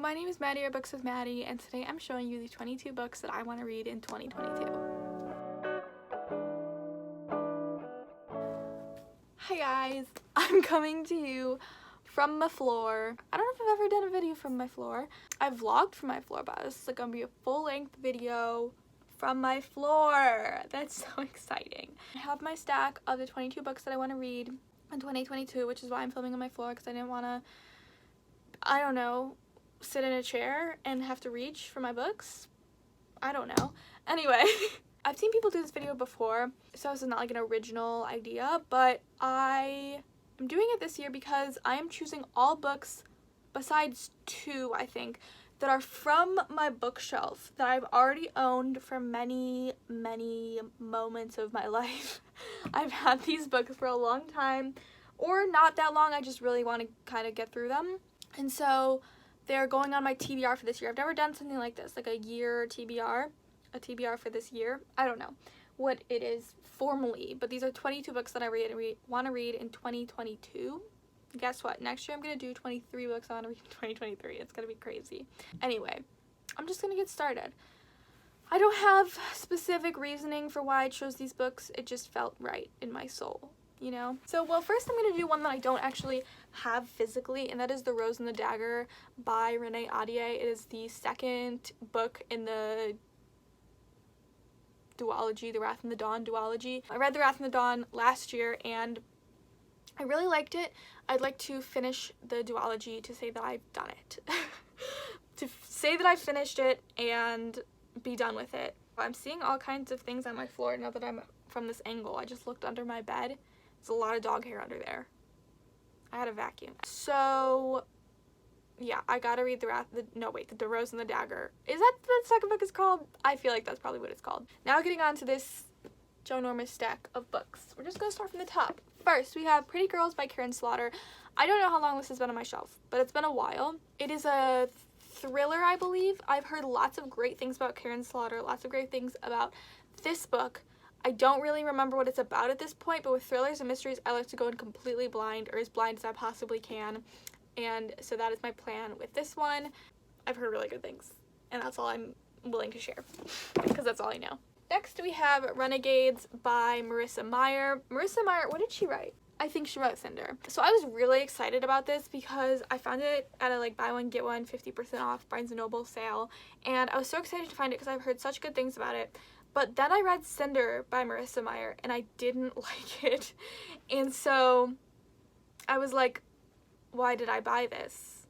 my name is Maddie, or Books with Maddie, and today I'm showing you the 22 books that I want to read in 2022. Hi guys, I'm coming to you from my floor. I don't know if I've ever done a video from my floor. I've vlogged from my floor, but this is gonna be a full-length video from my floor. That's so exciting. I have my stack of the 22 books that I want to read in 2022, which is why I'm filming on my floor, because I didn't want to, I don't know, sit in a chair and have to reach for my books. I don't know. Anyway, I've seen people do this video before, so this is not like an original idea, but I am doing it this year because I am choosing all books besides two, I think, that are from my bookshelf that I've already owned for many, many moments of my life. I've had these books for a long time, or not that long. I just really want to kind of get through them. And so they're going on my TBR for this year. I've never done something like this, like a year TBR, a TBR for this year. I don't know what it is formally, but these are 22 books that I want to read in 2022. Guess what? Next year I'm going to do 23 books I want to read in 2023. It's going to be crazy. Anyway, I'm just going to get started. I don't have specific reasoning for why I chose these books. It just felt right in my soul, you know? So, well, first I'm going to do one that I don't actually have physically, and that is The Rose and the Dagger by Rene, Audie. It is the second book in the duology, the Wrath and the Dawn duology. I read The Wrath and the Dawn last year, and I really liked it. I'd like to finish the duology to say that I've done it. To say that I finished it and be done with it. I'm seeing all kinds of things on my floor now that I'm from this angle. I just looked under my bed. There's a lot of dog hair under there. I had a vacuum. So, yeah, I gotta read The Rose and the Dagger. Is that what the second book is called? I feel like that's probably what it's called. Now getting on to this ginormous stack of books. We're just gonna start from the top. First, we have Pretty Girls by Karen Slaughter. I don't know how long this has been on my shelf, but it's been a while. It is a thriller, I believe. I've heard lots of great things about Karen Slaughter, lots of great things about this book. I don't really remember what it's about at this point, but with thrillers and mysteries, I like to go in completely blind, or as blind as I possibly can. And so that is my plan with this one. I've heard really good things, and that's all I'm willing to share, because that's all I know. Next, we have Renegades by Marissa Meyer. Marissa Meyer, what did she write? I think she wrote Cinder. So I was really excited about this because I found it at a buy one, get one 50% off Barnes & Noble sale. And I was so excited to find it because I've heard such good things about it. But then I read Cinder by Marissa Meyer and I didn't like it. And so I was like, why did I buy this?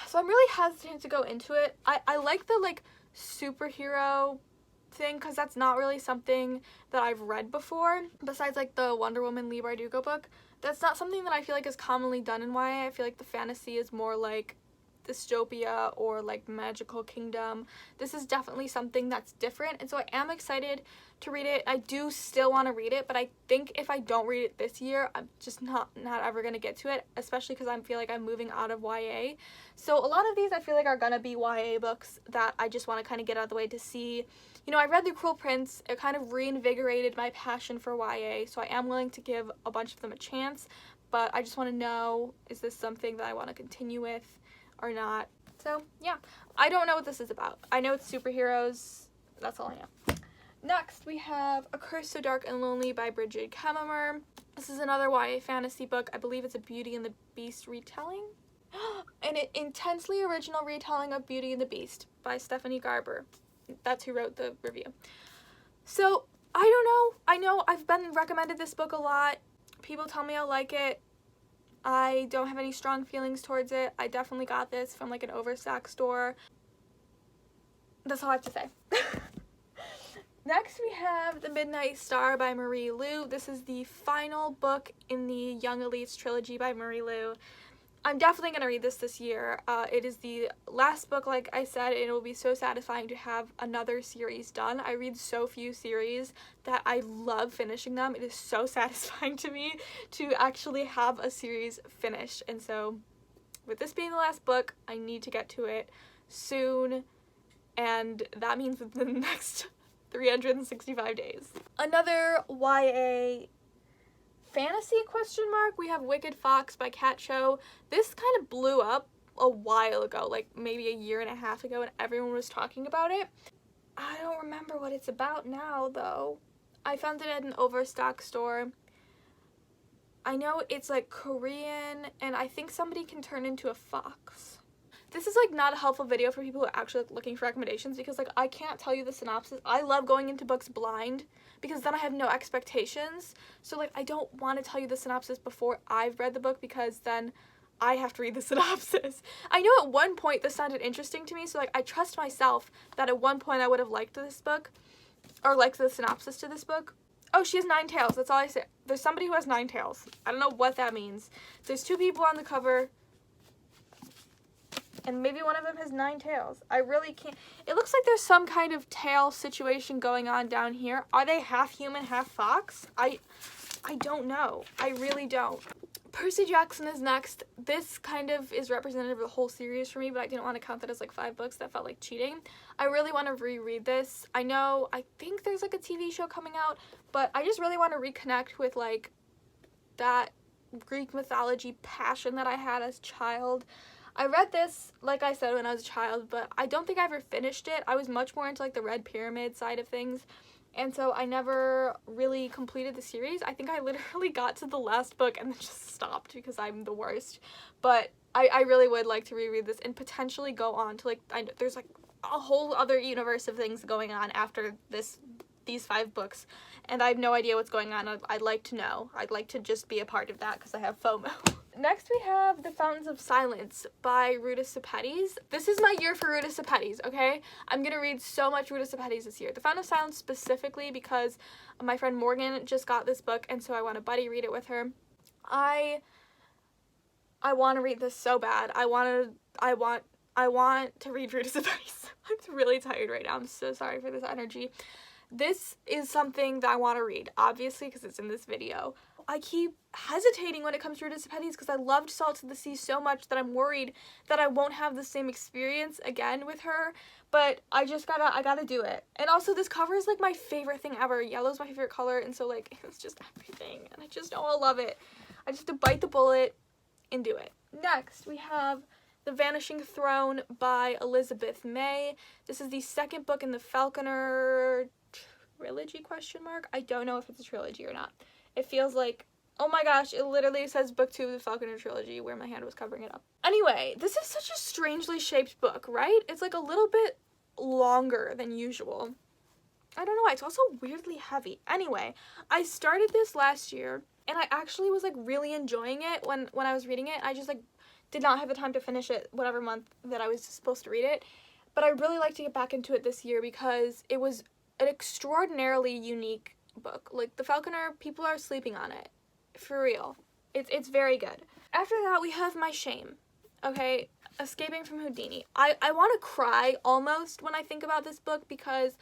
So I'm really hesitant to go into it. I like the superhero thing because that's not really something that I've read before, besides the Wonder Woman Leigh Bardugo book. That's not something that I feel like is commonly done in YA. I feel like the fantasy is more like dystopia or magical kingdom. This is definitely something that's different, and so I am excited to read it. I do still want to read it, but I think if I don't read it this year, I'm just not ever gonna get to it, especially because I feel like I'm moving out of YA. So a lot of these I feel like are gonna be YA books that I just want to kind of get out of the way to see. You know, I read The Cruel Prince. It kind of reinvigorated my passion for YA, so I am willing to give a bunch of them a chance, but I just want to know, is this something that I want to continue with or not? So yeah, I don't know what this is about. I know it's superheroes. That's all I know. Next, we have A Curse So Dark and Lonely by Bridget Kamimer. This is another YA fantasy book. I believe it's a Beauty and the Beast retelling. An intensely original retelling of Beauty and the Beast by Stephanie Garber. That's who wrote the review. So, I don't know. I know I've been recommended this book a lot. People tell me I like it. I don't have any strong feelings towards it. I definitely got this from an overstock store. That's all I have to say. Next, we have The Midnight Star by Marie Lu. This is the final book in the Young Elites trilogy by Marie Lu. I'm definitely going to read this year. It is the last book, like I said, and it will be so satisfying to have another series done. I read so few series that I love finishing them. It is so satisfying to me to actually have a series finished. And so, with this being the last book, I need to get to it soon. And that means within the next 365 days. Another YA fantasy ? We have Wicked Fox by Cat Cho. This kind of blew up a while ago, like maybe a year and a half ago, and everyone was talking about it. I don't remember what it's about now, though. I found it at an Overstock store. I know it's like Korean, and I think somebody can turn into a fox. This is like not a helpful video for people who are actually like, looking for recommendations, because like I can't tell you the synopsis. I love going into books blind because then I have no expectations. So like I don't want to tell you the synopsis before I've read the book, because then I have to read the synopsis. I know at one point this sounded interesting to me, so like I trust myself that at one point I would have liked this book, or liked the synopsis to this book. Oh, she has 9 tails. That's all I say. There's somebody who has 9 tails. I don't know what that means. There's 2 people on the cover, and maybe one of them has 9 tails. I really can't. It looks like there's some kind of tail situation going on down here. Are they half human, half fox? I don't know. I really don't. Percy Jackson is next. This kind of is representative of the whole series for me, but I didn't want to count that as like 5 books. That felt like cheating. I really want to reread this. I think there's like a TV show coming out, but I just really want to reconnect with like that Greek mythology passion that I had as a child. I read this, like I said, when I was a child, but I don't think I ever finished it. I was much more into like the Red Pyramid side of things. And so I never really completed the series. I think I literally got to the last book and then just stopped because I'm the worst. But I really would like to reread this and potentially go on to like, there's like a whole other universe of things going on after these 5 books. And I have no idea what's going on. I'd like to know. I'd like to just be a part of that because I have FOMO. Next we have The Fountains of Silence by Ruta Sepetys. This is my year for Ruta Sepetys, okay? I'm gonna read so much Ruta Sepetys this year. The Fountain of Silence specifically because my friend Morgan just got this book, and so I want to buddy read it with her. I want to read this so bad. I want to read Ruta Sepetys. I'm really tired right now. I'm so sorry for this energy. This is something that I want to read, obviously, because it's in this video. I keep hesitating when it comes to Ruta Sepetys because I loved Salt of the Sea so much that I'm worried that I won't have the same experience again with her, but I gotta do it. And also this cover is like my favorite thing ever. Yellow's my favorite color, and so like it's just everything, and I just know I'll love it. I just have to bite the bullet and do it. Next we have The Vanishing Throne by Elizabeth May. This is the 2nd book in the Falconer Trilogy, ? I don't know if it's a trilogy or not. It feels like, oh my gosh, it literally says book 2 of the Falconer Trilogy where my hand was covering it up. Anyway, this is such a strangely shaped book, right? It's like a little bit longer than usual. I don't know why, it's also weirdly heavy. Anyway, I started this last year and I actually was like really enjoying it when I was reading it. I just like did not have the time to finish it whatever month that I was supposed to read it. But I really like to get back into it this year because it was an extraordinarily unique book. Like, the Falconer, people are sleeping on it. For real. It's very good. After that, we have My Shame. Okay? Escaping from Houdini. I want to cry almost when I think about this book because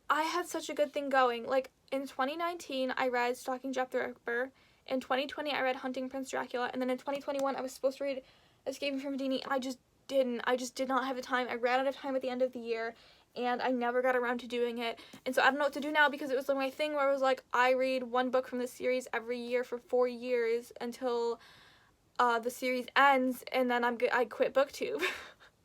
I had such a good thing going. Like, in 2019, I read Stalking Jack the Ripper. In 2020, I read Hunting Prince Dracula. And then in 2021, I was supposed to read Escaping from Houdini. I just didn't. I just did not have the time. I ran out of time at the end of the year. And I never got around to doing it. And so I don't know what to do now because it was like my thing where it was like, I read 1 book from the series every year for 4 years until the series ends, and then I quit booktube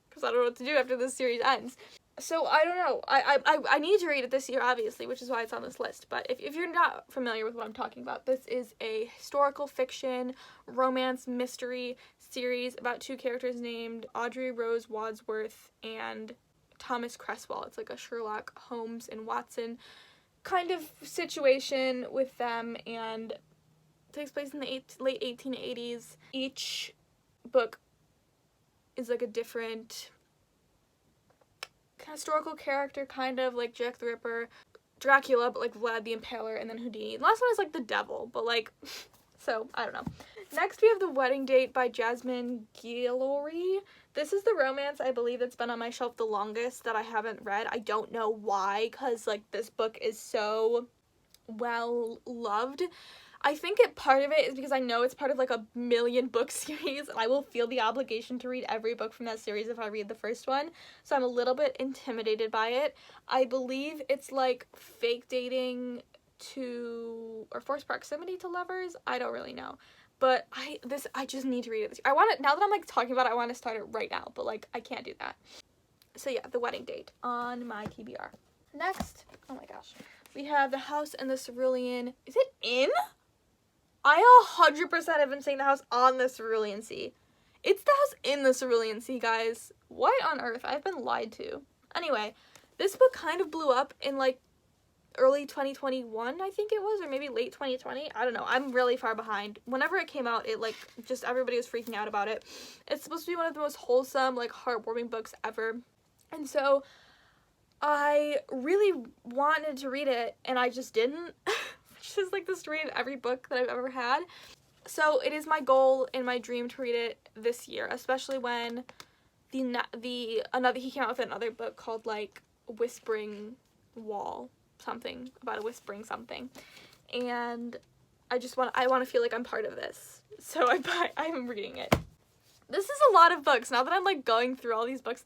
because I don't know what to do after the series ends. So I don't know. I need to read it this year, obviously, which is why it's on this list. But if you're not familiar with what I'm talking about, this is a historical fiction, romance, mystery series about 2 characters named Audrey Rose Wadsworth and Thomas Cresswell. It's like a Sherlock Holmes and Watson kind of situation with them, and it takes place in the late 1880s. Each book is like a different historical character, kind of like Jack the Ripper, Dracula, but like Vlad the Impaler, and then Houdini. The last one is like the devil, but like, so I don't know. Next we have The Wedding Date by Jasmine Guillory. This is the romance, I believe, that's been on my shelf the longest that I haven't read. I don't know why, because like this book is so well loved. I think part of it is because I know it's part of like a 1,000,000 book series, and I will feel the obligation to read every book from that series if I read the first one. So I'm a little bit intimidated by it. I believe it's like fake dating to, or forced proximity to lovers. I don't really know. But I just need to read it this year. I want it, now that I'm like talking about it, I want to start it right now, but like I can't do that. So yeah, The Wedding Date on my TBR. Next, oh my gosh, we have The House in the Cerulean. Is it in? I 100% have been saying The House on the Cerulean Sea. It's The House in the Cerulean Sea, guys. What on earth? I've been lied to. Anyway, this book kind of blew up in like early 2021, I think it was, or maybe late 2020. I don't know. I'm really far behind. Whenever it came out, it like just everybody was freaking out about it. It's supposed to be one of the most wholesome, like heartwarming books ever. And so I really wanted to read it, and I just didn't. Which is like the story of every book that I've ever had. So it is my goal and my dream to read it this year, especially when he came out with another book called like Whispering Wall, something about a whispering something, and I want to feel like I'm part of this, so I'm reading it. This is a lot of books. Now that I'm like going through all these books,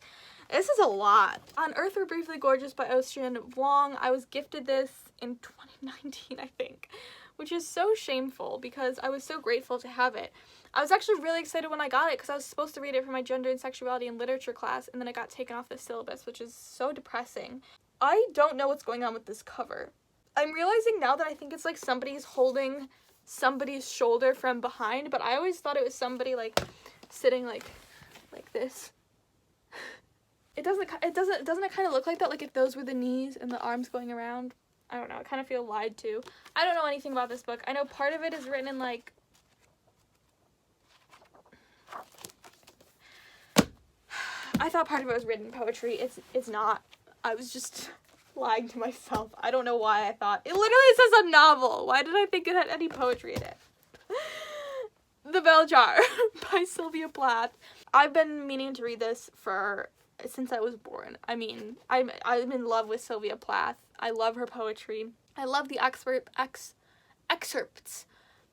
this is a lot. On Earth We're Briefly Gorgeous by Ocean Vuong. I was gifted this in 2019, I think, which is so shameful because I was so grateful to have it. I was actually really excited when I got it because I was supposed to read it for my gender and sexuality and literature class, and then it got taken off the syllabus, which is so depressing. I don't know what's going on with this cover. I'm realizing now that I think it's like somebody's holding somebody's shoulder from behind, but I always thought it was somebody like sitting like this. Doesn't it kind of look like that? Like if those were the knees and the arms going around? I don't know. I kind of feel lied to. I don't know anything about this book. I know part of it is written in like... I thought part of it was written in poetry. It's not. I was just lying to myself. I don't know why I thought. It literally says a novel. Why did I think it had any poetry in it? The Bell Jar by Sylvia Plath. I've been meaning to read this since I was born. I mean, I'm in love with Sylvia Plath. I love her poetry. I love the excerpts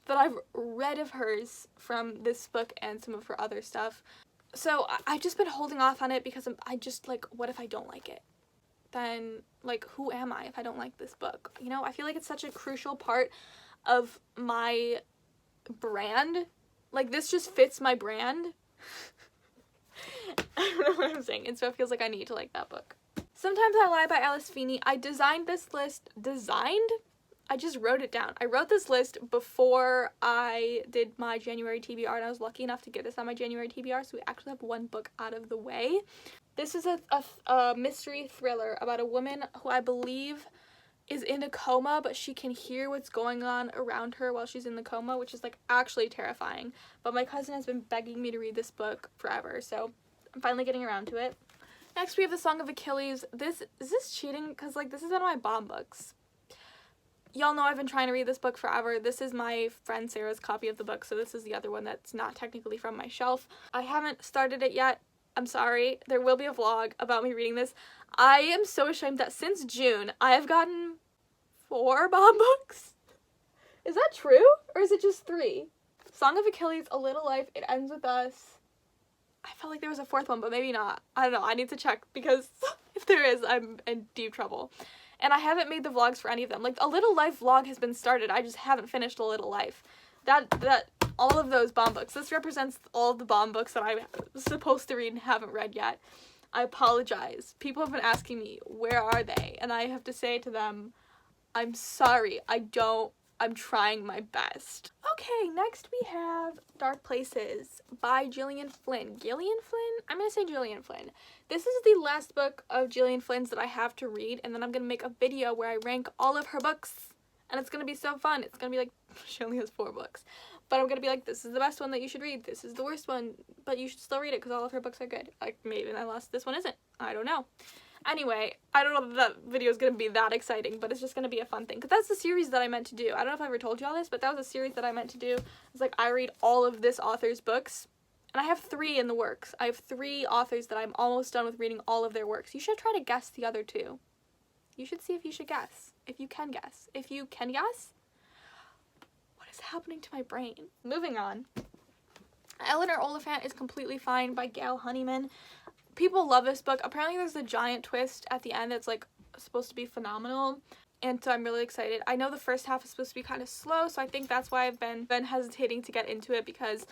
that I've read of hers from this book and some of her other stuff. So I've just been holding off on it because I just like, what if I don't like it? Then like, who am I if I don't like this book? You know, I feel like it's such a crucial part of my brand. Like, this just fits my brand. I don't know what I'm saying, and so it feels like I need to like that book. Sometimes I Lie by Alice Feeney. I designed this list. I just wrote it down. I wrote this list before I did my January TBR, and I was lucky enough to get this on my January TBR, so we actually have one book out of the way. This is a mystery thriller about a woman who I believe is in a coma, but she can hear what's going on around her while she's in the coma, which is like actually terrifying. But my cousin has been begging me to read this book forever, so I'm finally getting around to it. Next we have The Song of Achilles. Is this cheating? Because like this is one of my bomb books. Y'all know I've been trying to read this book forever. This is my friend Sarah's copy of the book, so this is the other one that's not technically from my shelf. I haven't started it yet. I'm sorry. There will be a vlog about me reading this. I am so ashamed that since June, I have gotten 4 bomb books. Is that true? Or is it just 3? Song of Achilles, A Little Life, It Ends With Us. I felt like there was a 4th one, but maybe not. I don't know. I need to check because if there is, I'm in deep trouble. And I haven't made the vlogs for any of them. Like, A Little Life vlog has been started. I just haven't finished A Little Life. All of those bomb books. This represents all of the bomb books that I'm supposed to read and haven't read yet. I apologize. People have been asking me, where are they? And I have to say to them, I'm sorry. I'm trying my best. Okay, next we have Dark Places by Gillian Flynn. Gillian Flynn? I'm gonna say Gillian Flynn. This is the last book of Gillian Flynn's that I have to read, and then I'm gonna make a video where I rank all of her books, and it's gonna be so fun. It's gonna be like, she only has 4 books, but I'm gonna be like, this is the best one that you should read, this is the worst one, but you should still read it because all of her books are good. Like, maybe this one isn't. I don't know. Anyway, I don't know that video is going to be that exciting, but it's just going to be a fun thing. Because that's the series that I meant to do. I don't know if I ever told you all this, but that was a series that I meant to do. It's like, I read all of this author's books. And I have 3 in the works. I have 3 authors that I'm almost done with reading all of their works. You should try to guess the other 2. You should see if you should guess. If you can guess. If you can guess, what is happening to my brain? Moving on. Eleanor Oliphant is Completely Fine by Gail Honeyman. People love this book. Apparently there's a giant twist at the end that's like supposed to be phenomenal. and so I'm really excited. I know the first half is supposed to be kind of slow, so I think that's why I've been hesitating to get into it, because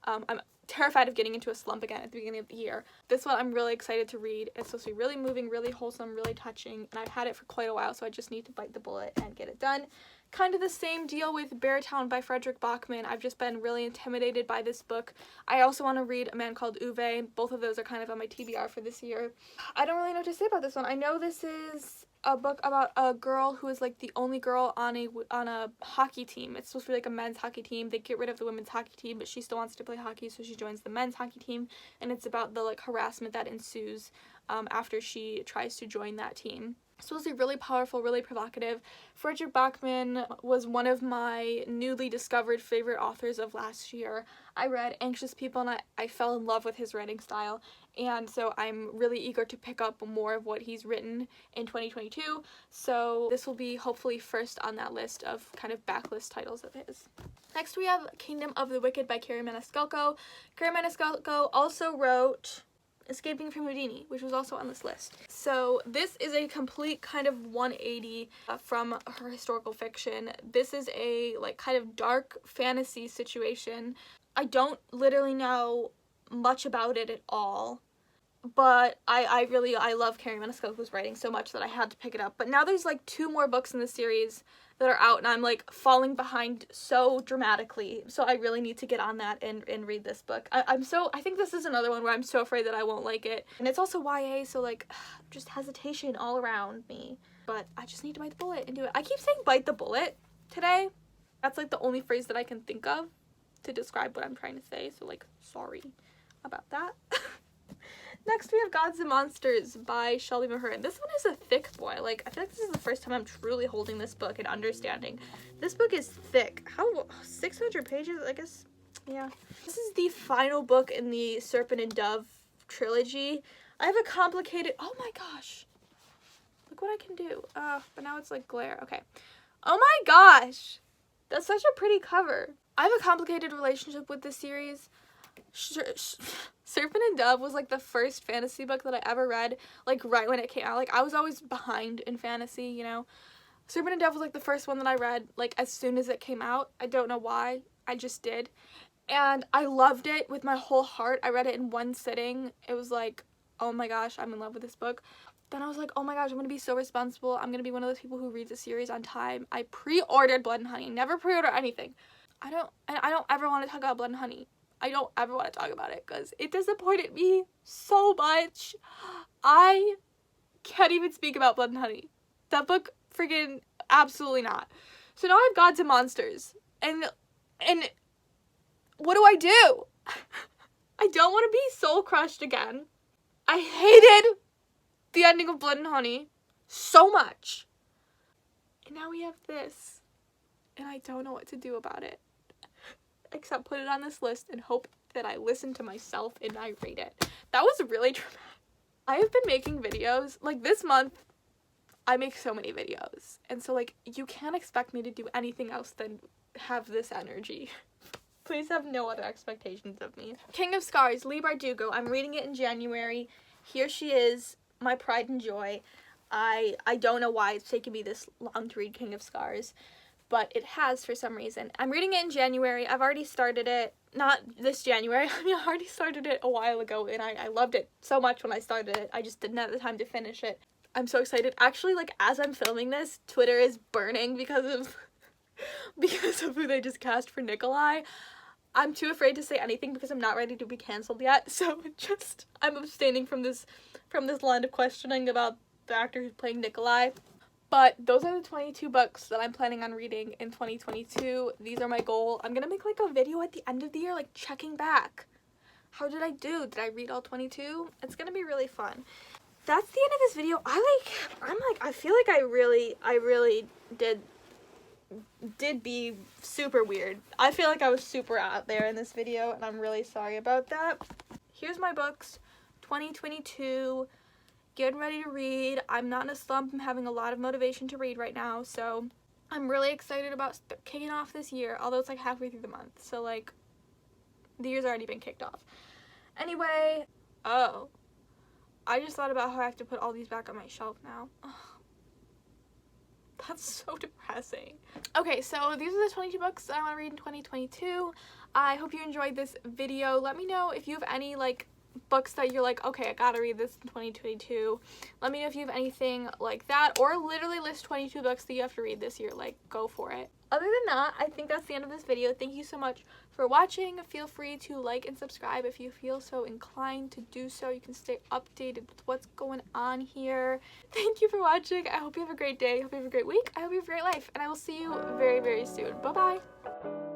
I'm terrified of getting into a slump again at the beginning of the year. This one I'm really excited to read. It's supposed to be really moving, really wholesome, really touching, and I've had it for quite a while, so I just need to bite the bullet and get it done. Kind of the same deal with Beartown by Frederick Bachmann. I've just been really intimidated by this book. I also want to read A Man Called Uwe. Both of those are kind of on my TBR for this year. I don't really know what to say about this one. I know this is a book about a girl who is like the only girl on a hockey team. It's supposed to be like a men's hockey team. They get rid of the women's hockey team, but she still wants to play hockey, so she joins the men's hockey team, and it's about the like harassment that ensues after she tries to join that team. It's supposed to be really powerful, really provocative. Frederick Bachmann was one of my newly discovered favorite authors of last year. I read Anxious People, and I fell in love with his writing style, and so I'm really eager to pick up more of what he's written in 2022, so this will be hopefully first on that list of kind of backlist titles of his. Next we have Kingdom of the Wicked by Carrie Maniscalco. Carrie Maniscalco also wrote Escaping from Houdini, which was also on this list. So this is a complete kind of 180 from her historical fiction. This is a like kind of dark fantasy situation. I don't literally know much about it at all, but I love Carrie Maniscalco's writing so much that I had to pick it up. But now there's like 2 more books in the series that are out, and I'm like falling behind so dramatically, so I really need to get on that and read this book. I think this is another one where I'm so afraid that I won't like it, and it's also YA, so like just hesitation all around me, but I just need to bite the bullet and do it. I keep saying bite the bullet today. That's like the only phrase that I can think of to describe what I'm trying to say, so like sorry about that. Next we have Gods and Monsters by Shelby Mahurin. This one is a thick boy. Like, I feel like this is the first time I'm truly holding this book and understanding. This book is thick. How, 600 pages, I guess? Yeah. This is the final book in the Serpent and Dove trilogy. I have a complicated, oh my gosh. Look what I can do. But now it's like glare. Okay. Oh my gosh. That's such a pretty cover. I have a complicated relationship with this series. Serpent and Dove was like the first fantasy book that I ever read, like right when it came out. Like I was always behind in fantasy, you know. Serpent and Dove was like the first one that I read like as soon as it came out. I don't know why, I just did, and I loved it with my whole heart. I read it in one sitting. It was like, oh my gosh, I'm in love with this book. Then I was like, oh my gosh, I'm gonna be so responsible. I'm gonna be one of those people who reads the series on time. I pre-ordered Blood and Honey. Never pre-order anything. I don't ever want to talk about Blood and Honey. I don't ever want to talk about it because it disappointed me so much. I can't even speak about Blood and Honey. That book, friggin' absolutely not. So now I have Gods and Monsters. And what do I do? I don't want to be soul crushed again. I hated the ending of Blood and Honey so much. And now we have this. And I don't know what to do about it, except put it on this list and hope that I listen to myself and I read it. That was really dramatic. I have been making videos, like this month, I make so many videos. And so like, you can't expect me to do anything else than have this energy. Please have no other expectations of me. King of Scars, Leigh Bardugo. I'm reading it in January. Here she is, my pride and joy. I don't know why it's taken me this long to read King of Scars, but it has for some reason. I'm reading it in January. I've already started it. Not this January. I mean, I already started it a while ago, and I loved it so much when I started it. I just didn't have the time to finish it. I'm so excited. Actually, like, as I'm filming this, Twitter is burning because of who they just cast for Nikolai. I'm too afraid to say anything because I'm not ready to be canceled yet, so I'm abstaining from this line of questioning about the actor who's playing Nikolai. But those are the 22 books that I'm planning on reading in 2022. These are my goal. I'm gonna make like a video at the end of the year, like checking back. How did I do? Did I read all 22? It's gonna be really fun. That's the end of this video. I feel like I really did be super weird. I feel like I was super out there in this video, and I'm really sorry about that. Here's my books, 2022. Getting ready to read. I'm not in a slump. I'm having a lot of motivation to read right now, so I'm really excited about kicking off this year, although it's like halfway through the month, so like the year's already been kicked off. Anyway, oh, I just thought about how I have to put all these back on my shelf now. That's so depressing. Okay, so these are the 22 books that I want to read in 2022. I hope you enjoyed this video. Let me know if you have any like books that you're like, okay, I gotta read this in 2022. Let me know if you have anything like that, or literally list 22 books that you have to read this year. Like, go for it. Other than that, I think that's the end of this video. Thank you so much for watching. Feel free to like and subscribe if you feel so inclined to do so. You can stay updated with what's going on here. Thank you for watching. I hope you have a great day. I hope you have a great week. I hope you have a great life, and I will see you very, very soon. Bye-bye.